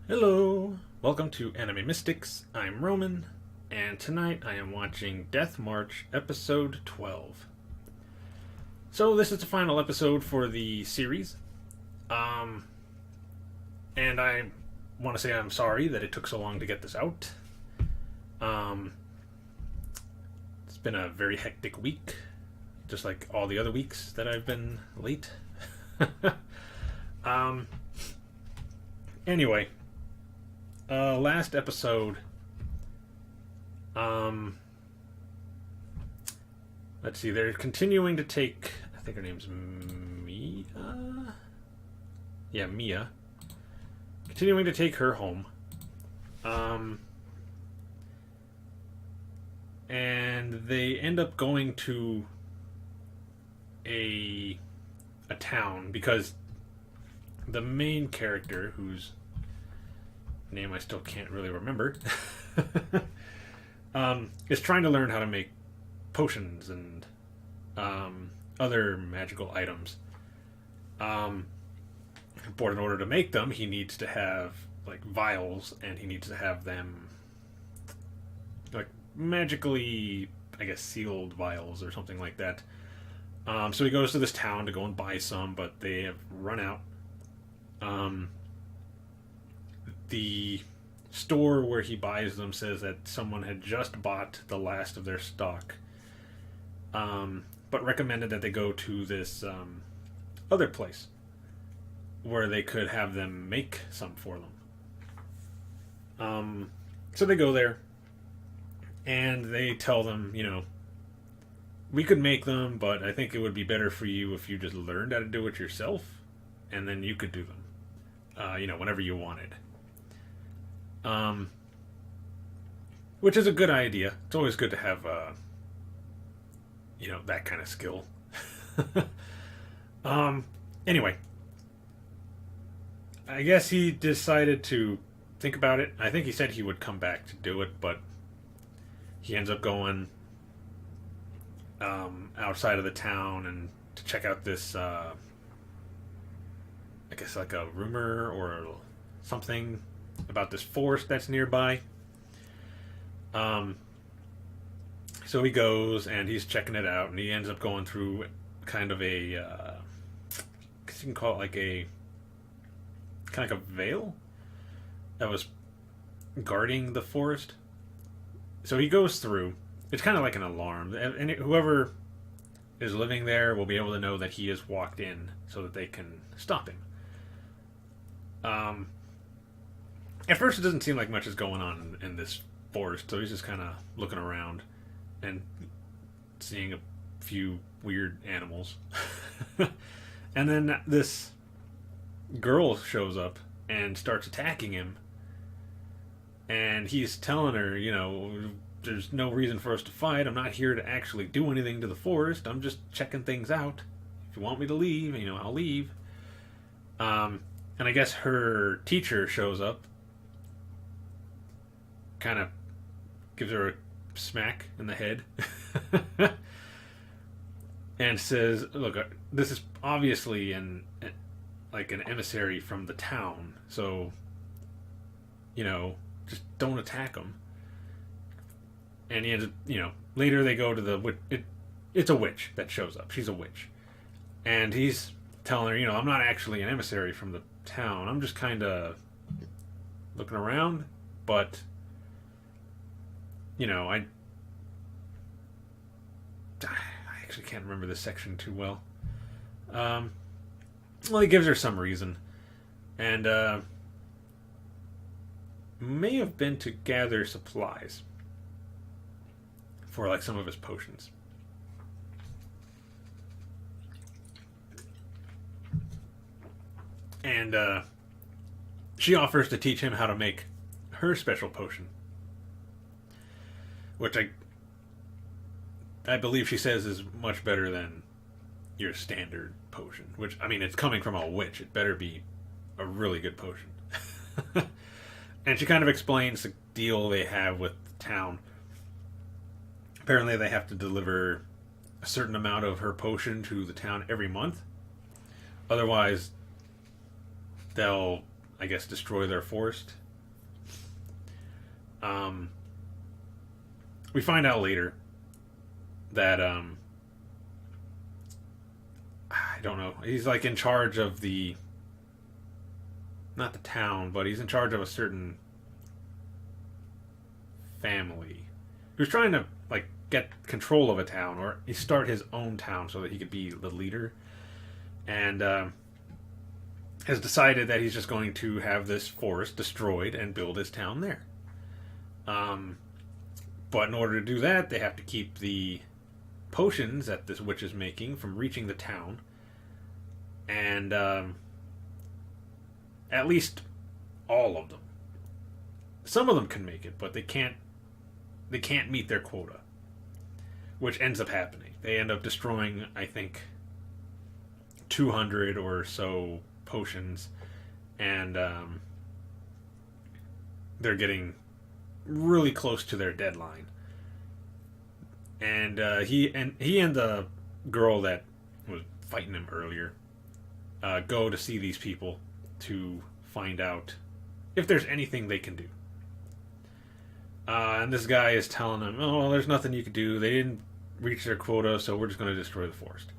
Hello! Welcome to Anime Mystics. I'm Roman, and tonight I am watching Death March Episode 12. So, this is the final episode for the series. Um, and I want to say I'm sorry that it took so long to get this out. Um, it's been a very hectic week, just like all the other weeks that I've been late. um, anyway. Last episode, let's see, they're continuing to take, I think her name's Mia? Yeah, Mia. Continuing to take her home. And they end up going to a town because the main character, whose name I still can't really remember, is trying to learn how to make potions and other magical items. But in order to make them, he needs to have like vials, and he needs to have them like magically, I guess, sealed vials or something like that. So he goes to this town to go and buy some, but they have run out. The store where he buys them says that someone had just bought the last of their stock, but recommended that they go to this other place where they could have them make some for them. So they go there, and they tell them, we could make them, but I think it would be better for you if you just learned how to do it yourself, and then you could do them, whenever you wanted. Which is a good idea. It's always good to have, that kind of skill. Anyway, I guess he decided to think about it. I think he said he would come back to do it, but he ends up going outside of the town and to check out this, I guess like a rumor or something about this forest that's nearby. So he goes and he's checking it out, and he ends up going through kind of a, I guess you can call it like a kind of like a veil that was guarding the forest. So he goes through. It's kind of like an alarm, and whoever is living there will be able to know that he has walked in, so that they can stop him. At first, it doesn't seem like much is going on in this forest, so he's just kind of looking around and seeing a few weird animals. And then this girl shows up and starts attacking him. And he's telling her, there's no reason for us to fight. I'm not here to actually do anything to the forest. I'm just checking things out. If you want me to leave, I'll leave. And I guess her teacher shows up, kind of gives her a smack in the head, and says, "Look, this is obviously an emissary from the town, so just don't attack him." And he ends up, later they go to it's a witch that shows up. She's a witch, and he's telling her, I'm not actually an emissary from the town. I'm just kind of looking around, but I actually can't remember this section too well. Well, he gives her some reason, and may have been to gather supplies for like some of his potions. And she offers to teach him how to make her special potion, which I believe she says is much better than your standard potion. Which, I mean, it's coming from a witch. It better be a really good potion. And she kind of explains the deal they have with the town. Apparently, they have to deliver a certain amount of her potion to the town every month. Otherwise, they'll, I I guess, destroy their forest. We find out later that I don't know. He's like in charge of the, not the town, but he's in charge of a certain family who's trying to like get control of a town, or he start his own town so that he could be the leader, and has decided that he's just going to have this forest destroyed and build his town there. But in order to do that, they have to keep the potions that this witch is making from reaching the town, and at least all of them. Some of them can make it, but they can't. They can't meet their quota, which ends up happening. They end up destroying, I think, 200 or so potions, and they're getting really close to their deadline. And he and the girl that was fighting him earlier go to see these people to find out if there's anything they can do. And this guy is telling them, "Oh, well, there's nothing you can do. They didn't reach their quota, so we're just going to destroy the forest."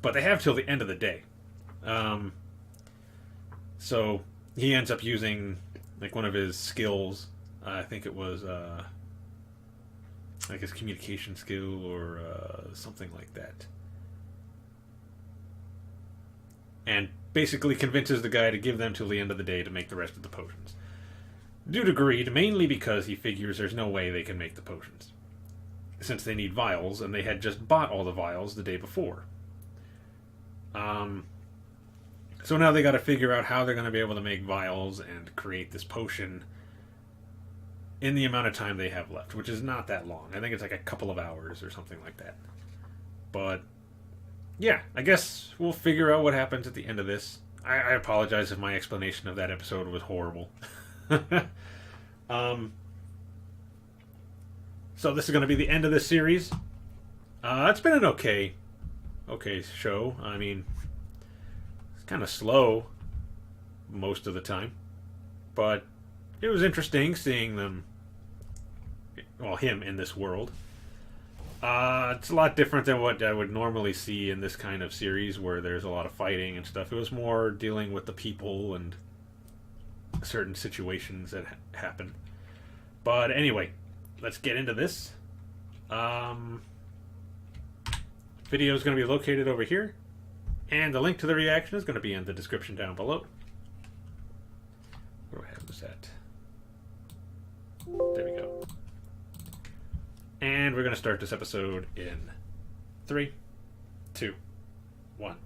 But they have till the end of the day. So he ends up using like one of his skills. I think it was like his communication skill or something like that. And basically convinces the guy to give them till the end of the day to make the rest of the potions. Dude agreed, mainly because he figures there's no way they can make the potions, since they need vials, and they had just bought all the vials the day before. So now they got to figure out how they're going to be able to make vials and create this potion in the amount of time they have left, which is not that long. I think it's like a couple of hours or something like that. But yeah, I guess we'll figure out what happens at the end of this. I apologize if my explanation of that episode was horrible. So this is going to be the end of this series. It's been an okay show. I mean, it's kind of slow most of the time, but it was interesting seeing them, well, him in this world. It's a lot different than what I would normally see in this kind of series where there's a lot of fighting and stuff. It was more dealing with the people and certain situations that happen. But anyway, let's get into this. Video is going to be located over here, and the link to the reaction is going to be in the description down below. Where do I have this at? There we go. And we're going to start this episode in 3, 2, 1.